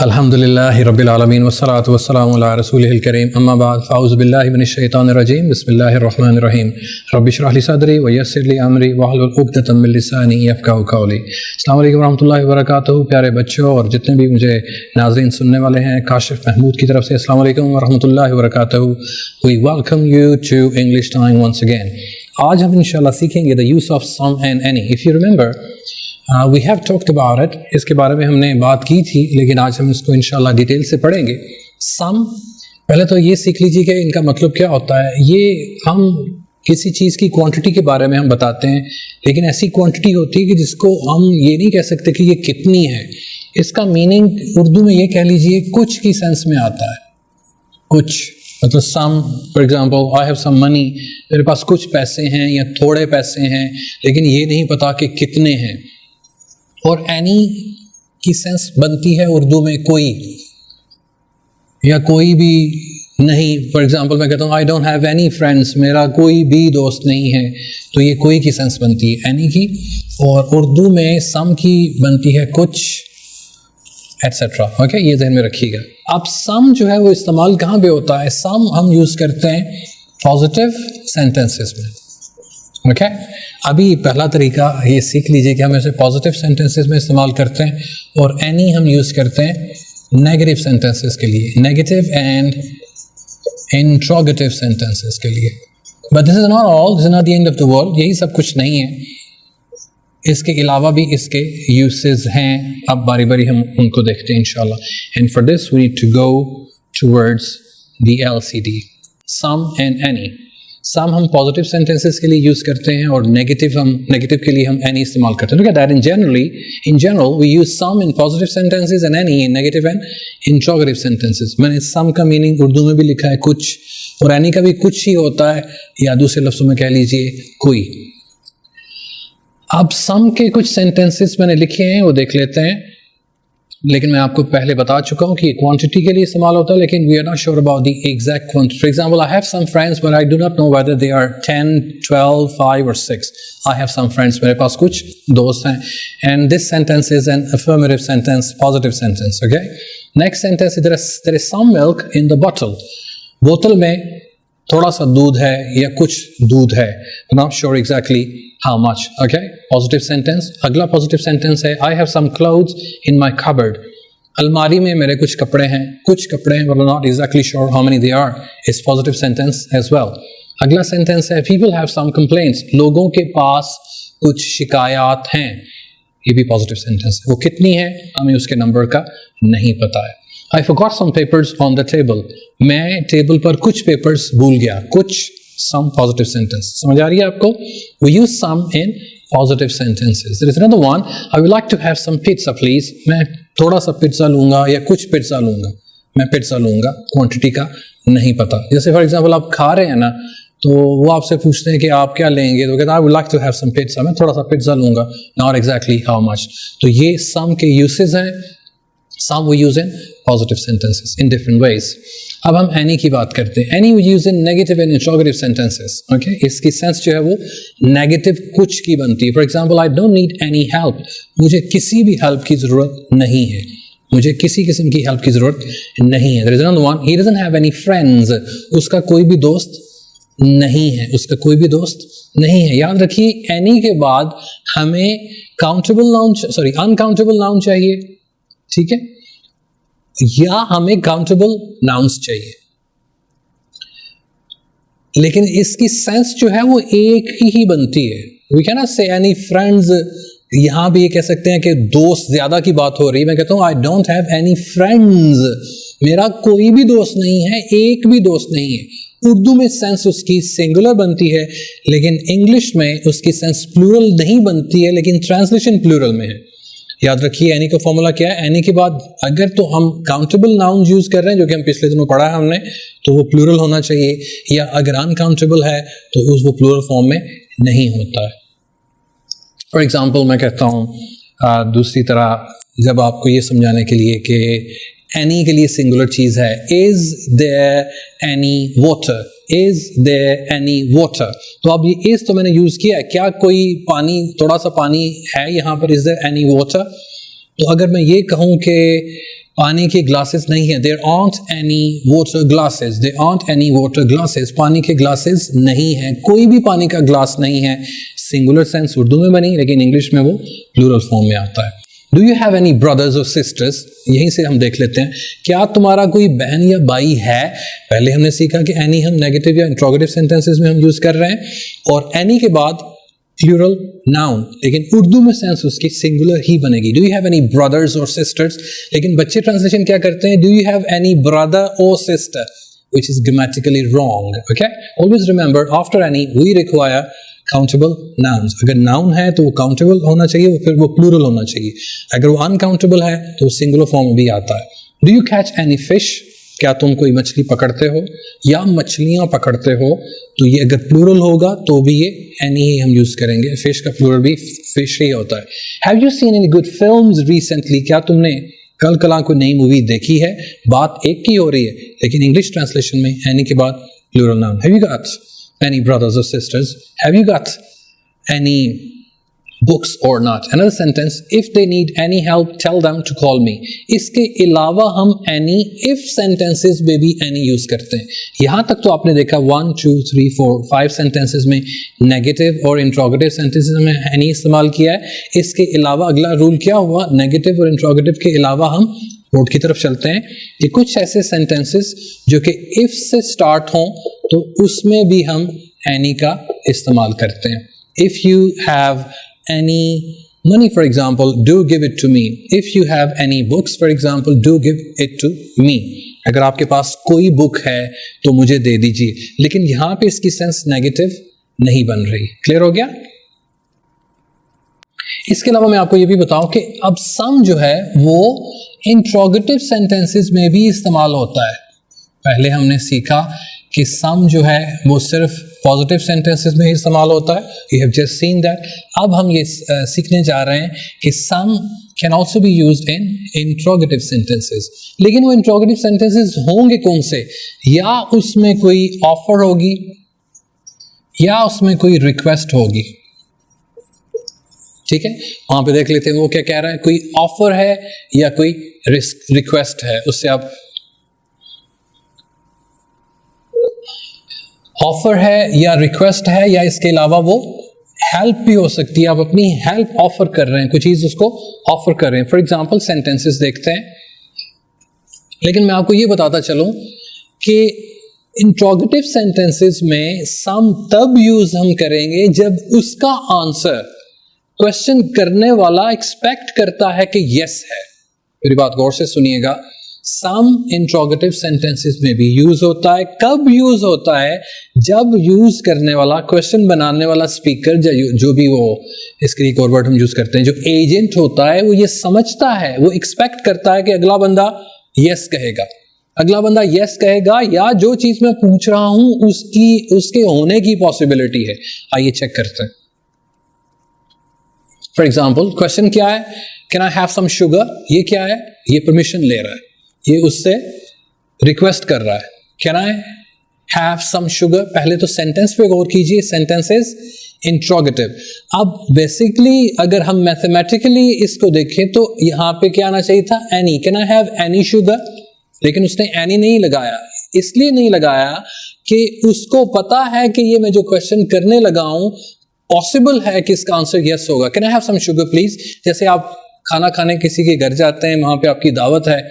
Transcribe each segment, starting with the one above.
अल्हम्दुलिल्लाहि रब्बिल आलमीन वस्सलातु वस्सलामु अला रसूलिहिल करीम अम्मा बाद फ़अऊज़ु बिल्लाहि मिनश शैतानिर रजीम बिस्मिल्लाहिर रहमानिर रहीम रब्बि इश्रह ली सदरी व यस्सिर ली अमरी वहलुल उक़दतम मिन लिसानी यफ़क़हू क़ौली। अस्सलामु अलैकुम रहमतुल्लाहि व बरकातुहू। प्यारे बच्चों और जितने भी मुझे नाज़रीन सुनने वाले हैं, काशिफ़ महमूद की तरफ से अस्सलामु अलैकुम व रहमतुल्लाहि व बरकातुहू। We welcome you to English time once again. आज हम इंशाअल्लाह सीखेंगे the use of some and any. If you remember we have talked about it, इसके बारे में हमने बात की थी, लेकिन आज हम इसको इंशाल्लाह डिटेल से पढ़ेंगे। सम, पहले तो ये सीख लीजिए कि इनका मतलब क्या होता है। ये हम किसी चीज़ की क्वांटिटी के बारे में हम बताते हैं, लेकिन ऐसी क्वांटिटी होती है कि जिसको हम ये नहीं कह सकते कि ये कितनी है। इसका मीनिंग उर्दू में ये कह लीजिए कुछ की सेंस में आता है। कुछ मतलब some, for example I have some money, मेरे पास कुछ पैसे हैं या थोड़े पैसे हैं, लेकिन ये नहीं पता कि कितने हैं। और एनी की सेंस बनती है उर्दू में कोई या कोई भी नहीं। फॉर एग्जांपल मैं कहता हूँ I don't have any friends, मेरा कोई भी दोस्त नहीं है, तो ये कोई की सेंस बनती है एनी की। और उर्दू में सम की बनती है कुछ एटसेट्रा। ओके, ये ध्यान में रखिएगा। अब सम जो है वो इस्तेमाल कहाँ पे होता है? सम हम यूज़ करते हैं पॉजिटिव सेंटेंसेस में। ओके, अभी पहला तरीका ये सीख लीजिए कि हम ऐसे पॉजिटिव सेंटेंसेस में इस्तेमाल करते हैं, और एनी हम यूज़ करते हैं नेगेटिव सेंटेंसेस के लिए, नेगेटिव एंड इंट्रोगेटिव सेंटेंसेस के लिए। But this is not all, this is not the end of the world. यही सब कुछ नहीं है, इसके अलावा भी इसके यूसेस हैं। अब बारी बारी हम उनको देखते हैं इंशाल्लाह। And for this we need to go towards the LCD, some and any. Some हम पॉजिटिव सेंटेंसेस के लिए यूज़ करते हैं, और नेगेटिव के लिए हम एनी इस्तेमाल करते हैं। Look at that. In general we use some in positive sentences and any in negative and interrogative sentences. मैंने सम का मीनिंग उर्दू में भी लिखा है कुछ, और एनी का भी कुछ ही होता है, या दूसरे लफ्ज़ों में कह लीजिए कोई। अब सम के कुछ सेंटेंसेस मैंने लिखे हैं, वो देख लेते हैं। लेकिन मैं आपको पहले बता चुका हूँ कि क्वांटिटी के लिए इस्तेमाल होता है, लेकिन we are not sure about the exact quantity. For example, I have some friends but I do not know whether they are 10, 12, 5 और 6। आई हैव सम फ्रेंड्स, मेरे पास कुछ दोस्त हैं। And this sentence is an affirmative sentence, positive sentence. Okay, next sentence, there is some milk in the bottle. बोतल में थोड़ा सा दूध है या कुछ दूध है, not sure exactly how much. Okay, positive sentence. अगला positive sentence है I have some clothes in my cupboard. अलमारी में मेरे कुछ कपड़े हैं, but I'm not exactly sure how many they are. It's positive sentence as well. अगला sentence है people have some complaints. लोगों के पास कुछ शिकायत हैं, ये भी positive sentence है। वो कितनी है हमें उसके नंबर का नहीं पता है। I forgot some papers on the table. मैं टेबल पर कुछ papers भूल गया, कुछ some positive sentence. समझ आ रही है आपको? We use some in positive sentences. There is another one. I would like to have some pizza, please. मैं थोड़ा सा पिज्जा लूँगा या कुछ पिज्जा लूँगा। मैं पिज्जा लूँगा, क्वांटिटी का नहीं पता। जैसे फॉर एग्जाम्पल आप खा रहे हैं ना, तो वो आपसे पूछते हैं कि आप क्या लेंगे, तो कहते हैं I would like to have some pizza. मैं थोड़ा सा पिज्जा लूँगा, not exactly how much. तो ये some के uses हैं। Some we use in positive sentences in different ways. अब हम any की बात करते हैं। Any we use in negative and interrogative sentences. Okay? इसकी सेंस जो है वो negative कुछ की बनती है। For example, I don't need any help. मुझे किसी भी help की ज़रूरत नहीं है। मुझे किसी किस्म की help की ज़रूरत नहीं है। There is another one. He doesn't have any friends. उसका कोई भी दोस्त नहीं है। उसका कोई भी दोस्त नहीं है। याद रखिए any के बाद हमें uncountable noun चाहिए, ठीक है, या हमें काउंटेबल नाउन्स चाहिए। लेकिन इसकी सेंस जो है वो एक ही बनती है। वी कैन नॉट से एनी फ्रेंड्स। यहां भी ये कह सकते हैं कि दोस्त ज्यादा की बात हो रही है। मैं कहता हूं I don't have any friends, मेरा कोई भी दोस्त नहीं है, एक भी दोस्त नहीं है। उर्दू में सेंस उसकी सिंगुलर बनती है, लेकिन इंग्लिश में उसकी सेंस प्लूरल नहीं बनती है, लेकिन ट्रांसलेशन प्लूरल में है। याद रखिए एनी का फॉर्मूला क्या है। एनी के बाद अगर तो हम काउंटेबल नाउन यूज कर रहे हैं, जो कि हम पिछले दिनों पढ़ा है हमने, तो वो प्लूरल होना चाहिए, या अगर अनकाउंटेबल है तो वो प्लूरल फॉर्म में नहीं होता है। फॉर एग्जाम्पल मैं कहता हूँ दूसरी तरह, जब आपको ये समझाने के लिए कि एनी के लिए सिंगुलर चीज है, is there any water, is there any water. तो अब ये इज तो मैंने यूज किया है, क्या कोई पानी, थोड़ा सा पानी है यहाँ पर, इज देयर एनी वाटर। तो अगर मैं ये कहूँ कि पानी के ग्लासेस नहीं है, their art any water glasses, their art any water glasses, पानी के ग्लासेस नहीं है, कोई भी पानी का ग्लास नहीं है। सिंगुलर सेंस उर्दू में बनी, लेकिन इंग्लिश में वो प्लूरल फॉर्म में आता है। Do you have any brothers और सिस्टर्स, यहीं से हम देख लेते हैं, क्या तुम्हारा कोई बहन या भाई है। पहले हमने सीखा कि एनी हम नेगेटिव या इंट्रोगेटिव सेंटेंसेस में हम यूज कर रहे हैं, और एनी के बाद प्लूरल नाउन, लेकिन उर्दू में सेंस उसकी सिंगुलर ही बनेगी। Do you have any brothers और सिस्टर्स, लेकिन बच्चे ट्रांसलेशन क्या करते हैं, do you have any brother और sister, which is grammatically wrong. Okay, always remember after any we require countable nouns. अगर noun है तो वो countable होना चाहिए, फिर वो plural होना चाहिए। अगर वो uncountable है तो singular form में भी आता है। Do you catch any fish, क्या तुम कोई मछली पकड़ते हो या मछलियां पकड़ते हो, तो ये अगर प्लूरल होगा तो भी ये any ही हम यूज करेंगे, फिश का प्लूरल भी फिश ही होता है। Have you seen any good films recently, क्या तुमने कल कला कोई नई मूवी देखी है। बात एक की हो रही है, लेकिन इंग्लिश ट्रांसलेशन में एनी के बाद plural noun. Have you got any brothers और sisters, have you got any books or not. Another sentence, if they need any help tell them to call me. इसके अलावा हम any if sentences में भी any use करते हैं। यहाँ तक तो आपने देखा 1 2 3 4 5 sentences में negative और interrogative sentences में any इस्तेमाल किया है। इसके अलावा अगला रूल क्या हुआ, negative और interrogative के अलावा हम बोर्ड की तरफ चलते हैं कि कुछ ऐसे sentences जो कि if से start हों तो उसमें भी हम any का इस्तेमाल करते हैं। If you have any money, for example, do give it to me. If you have any books, for example, do give it to me. अगर आपके पास कोई बुक है तो मुझे दे दीजिए, लेकिन यहां पे इसकी सेंस नेगेटिव नहीं बन रही। क्लियर हो गया। इसके अलावा मैं आपको ये भी बताऊं कि अब सम जो है वो इंट्रोगेटिव सेंटेंसेस में भी इस्तेमाल होता है। पहले हमने सीखा कि सम जो है वो सिर्फ पॉजिटिव सेंटेंसेस में ही इस्तेमाल होता है, you have just seen that. अब हम ये सीखने जा रहे हैं कि some can also be used in interrogative sentences. लेकिन वो इंट्रोगेटिव सेंटेंसेस होंगे कौन से, या उसमें कोई ऑफर होगी या उसमें कोई रिक्वेस्ट होगी। ठीक है, वहां पे देख लेते हैं वो क्या कह रहा है, कोई ऑफर है या कोई रिक्वेस्ट है। उससे आप ऑफर है या रिक्वेस्ट है, या इसके अलावा वो हेल्प भी हो सकती है, आप अपनी हेल्प ऑफर कर रहे हैं, कोई चीज उसको ऑफर कर रहे हैं। फॉर एग्जांपल सेंटेंसेस देखते हैं, लेकिन मैं आपको ये बताता चलूं कि इंट्रोगेटिव सेंटेंसेस में सम तब यूज हम करेंगे जब उसका आंसर क्वेश्चन करने वाला एक्सपेक्ट करता है कि यस है। मेरी बात गौर से सुनिएगा, सम इंट्रोगेटिव सेंटेंसेस में भी यूज होता है। कब यूज होता है, जब यूज करने वाला, क्वेश्चन बनाने वाला स्पीकर, जो भी वो, इसके एक और वर्ड हम यूज करते हैं, जो एजेंट होता है, वो ये समझता है, वो एक्सपेक्ट करता है कि अगला बंदा यस कहेगा, अगला बंदा यस कहेगा, या जो चीज मैं पूछ रहा हूं उसके होने की पॉसिबिलिटी है। आइए चेक करते हैं। फॉर एग्जाम्पल क्वेश्चन क्या है, can I have some sugar. ये क्या है, ये परमिशन ले रहा है, ये उससे रिक्वेस्ट कर रहा है, can I have some sugar. पहले तो सेंटेंस पे गौर कीजिए, सेंटेंस इज इंट्रोगेटिव। अब बेसिकली अगर हम मैथमेटिकली इसको देखें तो यहां पे क्या आना चाहिए था, any, can I have any sugar, लेकिन उसने एनी नहीं लगाया। इसलिए नहीं लगाया कि उसको पता है कि ये मैं जो क्वेश्चन करने लगा हूं पॉसिबल है कि इसका आंसर यस होगा। Can I have some sugar please. जैसे आप खाना खाने किसी के घर जाते हैं, वहां पे आपकी दावत है,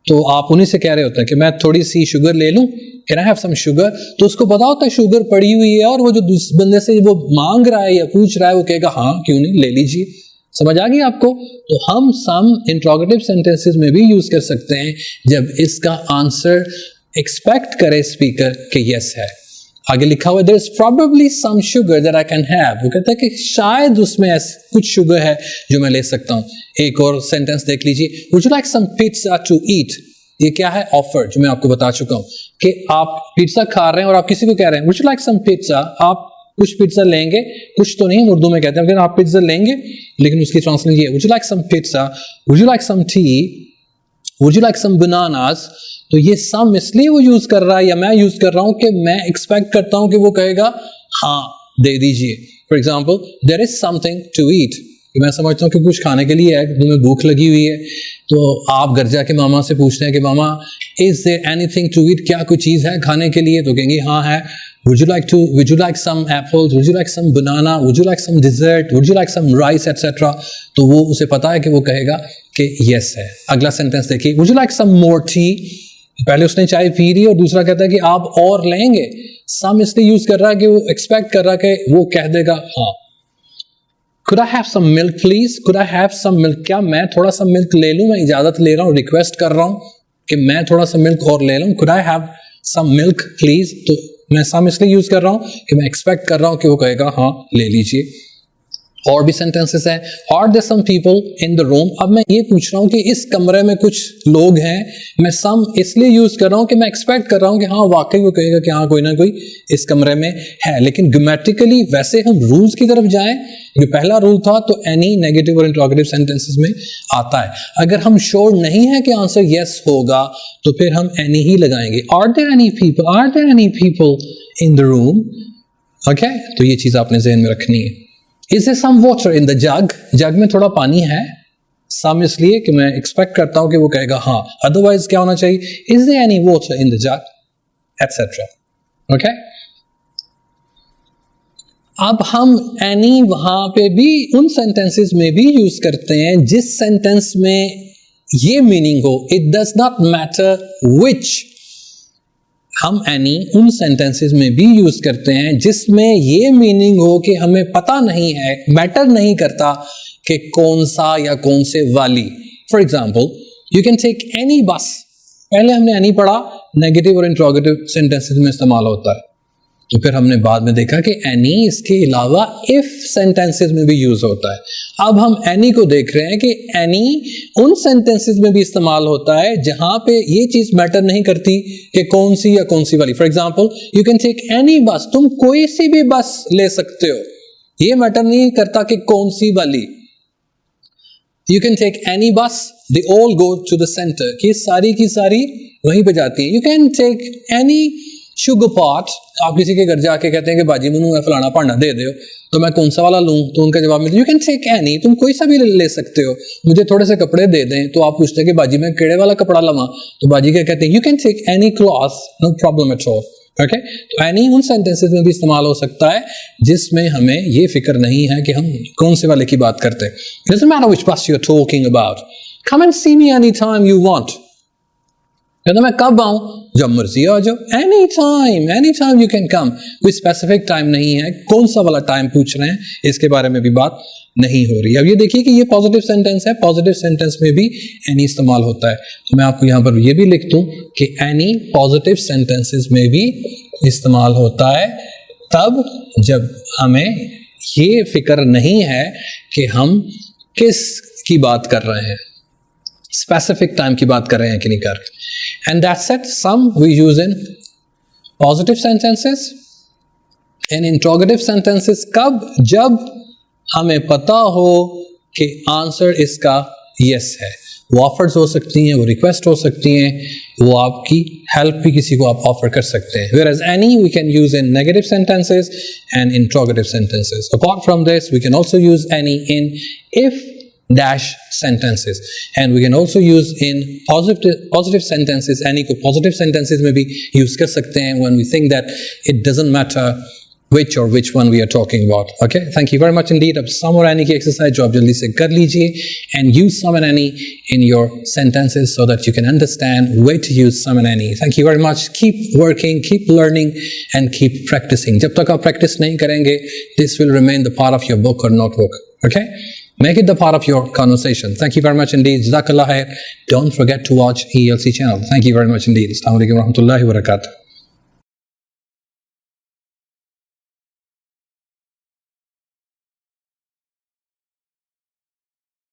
तो आप उन्हीं से कह रहे होते हैं कि मैं थोड़ी सी शुगर ले लूं, can I have some sugar. तो उसको पता होता है शुगर पड़ी हुई है, और वो जो दूसरे बंदे से वो मांग रहा है या पूछ रहा है, वो कहेगा हाँ क्यों नहीं, ले लीजिए। समझ आ गई आपको। तो हम सम इंट्रोगेटिव सेंटेंसेस में भी यूज कर सकते हैं जब इसका आंसर एक्सपेक्ट करे स्पीकर कि यस है। आगे लिखा हुआ there is probably some sugar that I can have. वो कहता है कि शायद उसमें कुछ शुगर है जो मैं ले सकता हूं। एक और सेंटेंस देख लीजिए, would you like some pizza to eat. ये क्या है, ऑफर, जो मैं आपको बता चुका हूं कि आप पिज़्ज़ा खा रहे हैं और आप किसी को कह रहे हैं would you like some pizza, आप कुछ पिज़्ज़ा लेंगे, कुछ तो नहीं उर्दू में कहते हैं, लेकिन आप पिज़्ज़ा लेंगे, लेकिन उसकी ट्रांसलेशन ये, would you like some pizza, would you like some tea, would you like some bananas, तो ये सम इसलिए वो यूज कर रहा है या मैं यूज कर रहा हूं कि मैं एक्सपेक्ट करता हूं कि वो कहेगा हाँ दे दीजिए। For example, there is something to eat, मैं समझता हूँ कि कुछ खाने के लिए है, तुम्हें भूख लगी हुई है, तो आप घर जाके मामा से पूछते हैं कि mama is there anything to eat, क्या कोई चीज़ है खाने के लिए, तो कहेंगे हाँ है। would you like some apples, would you like some banana, would you like some dessert, would you like some rice etc. तो वो उसे पता है कि वो कहेगा कि yes है। अगला सेंटेंस देखिए, would you like some more tea, पहले उसने चाय पी ली और दूसरा कहता है कि आप और लेंगे। some इसलिए यूज कर रहा है कि वो एक्सपेक्ट कर रहा है कि वो कह देगा हाँ। Could I have some milk please, could I have some milk, क्या मैं थोड़ा सा मिल्क ले लूं, मैं इजाजत ले रहा हूँ, रिक्वेस्ट कर रहा हूँ कि मैं थोड़ा सा मिल्क और ले लूं। Could I have some milk please, तो मैं सम इसलिए यूज कर रहा हूं कि मैं एक्सपेक्ट कर रहा हूं कि वो कहेगा हाँ ले लीजिए। और भी सेंटेंसेस हैं, are there some people in the room, अब मैं ये पूछ रहा हूं कि इस कमरे में कुछ लोग हैं, मैं सम इसलिए यूज कर रहा हूं कि मैं एक्सपेक्ट कर रहा हूं कि हाँ वाकई वो कहेगा कि हाँ कोई ना कोई इस कमरे में है। लेकिन ग्रामेटिकली वैसे हम रूल्स की तरफ जाएं, जो पहला रूल था तो एनी नेगेटिव और इंट्रोगेटिव सेंटेंसेस में आता है। अगर हम श्योर नहीं है कि आंसर यस होगा तो फिर हम एनी ही लगाएंगे। Are there any people in the room, okay, तो ये चीज आपने ज़हन में रखनी है। Is there some water in the jug, jug में थोड़ा पानी है, सम इसलिए कि मैं एक्सपेक्ट करता हूं कि वो कहेगा हाँ, अदरवाइज क्या होना चाहिए, is there any water in the jug etcetera, okay. अब हम एनी वहां पे भी उन सेंटेंसेस में भी यूज करते हैं जिस सेंटेंस में ये मीनिंग हो, it does not matter which. हम एनी उन सेंटेंसेस में भी यूज करते हैं जिसमें ये मीनिंग हो कि हमें पता नहीं है, मैटर नहीं करता कि कौन सा या कौन से वाली। For example, you can take any bus, पहले हमने एनी पढ़ा, नेगेटिव और इंट्रोगेटिव सेंटेंसेस में इस्तेमाल होता है, तो फिर हमने बाद में देखा कि एनी इसके अलावा इफ सेंटेंसेस में भी यूज होता है। अब हम एनी को देख रहे हैं कि एनी उन सेंटेंसेस में भी इस्तेमाल होता है जहां पे ये चीज मैटर नहीं करती कि कौन सी या कौन सी वाली। For example, you can take any bus, तुम कोई सी भी बस ले सकते हो, ये मैटर नहीं करता कि कौन सी वाली। You can take any bus, they all go to the centre, कि सारी की सारी वहीं पे जाती है। You can take any sugar pot, आप किसी के घर जाके कहते हैं कि बाजी मुनू फलाना भांडा दे दो, तो मैं कौन सा वाला लूं, तो उनका जवाब मिलता है यू कैन टेक एनी, तुम कोई सा भी ले सकते हो, मुझे थोड़े से कपड़े दे दें, तो आप पूछते हैं कि बाजी मैं केड़े वाला कपड़ा लवां, तो बाजी क्या कहते हैं you can take any cloth, no problem at all, okay. तो एनी उन सेंटेंसेस में भी इस्तेमाल हो सकता है जिसमें हमें ये फिक्र नहीं है कि हम कौन से वाले की बात करते हैं। Doesn't matter which bus you are talking about, come and see me any time you want, कहता मैं कब आऊं, जब मर्जी आ जाओ, any time you can come, कोई स्पेसिफिक टाइम नहीं है, कौन सा वाला टाइम पूछ रहे हैं इसके बारे में भी बात नहीं हो रही। अब ये देखिए कि ये पॉजिटिव सेंटेंस है, पॉजिटिव सेंटेंस में भी एनी इस्तेमाल होता है, तो मैं आपको यहाँ पर ये भी लिख दूं कि एनी पॉजिटिव सेंटेंसेस में भी इस्तेमाल होता है तब जब हमें ये फिक्र नहीं है कि हम किस की बात कर रहे हैं, स्पेसिफिक टाइम की बात कर रहे हैं कि नहीं कर रहे। And that's it. Some we use in positive sentences and interrogative sentences कब, जब हमें पता हो कि आंसर इसका yes है। वो ऑफर्स हो सकती हैं, वो रिक्वेस्ट हो सकती हैं, वो आपकी हेल्प भी किसी को आप ऑफर कर सकते हैं। Whereas any we can use in negative sentences and interrogative sentences. Apart from this, we can also use any in if dash sentences, and we can also use in positive sentences, any को positive sentences में भी use कर सकते हैं when we think that it doesn't matter which one we are talking about. Okay, thank you very much indeed. अब some और any की exercise जो आप जल्दी से कर लीजिए and use some and any in your sentences so that you can understand where to use some and any. Thank you very much. Keep working, keep learning and keep practicing. जब तक आप practice नहीं करेंगे, this will remain the part of your book or notebook. Okay. Make it the part of your conversation. Thank you very much indeed. Jazakallah khair. Don't forget to watch ELC channel. Thank you very much indeed. Assalamu alaikum wa rahmatullahi wa barakatuh.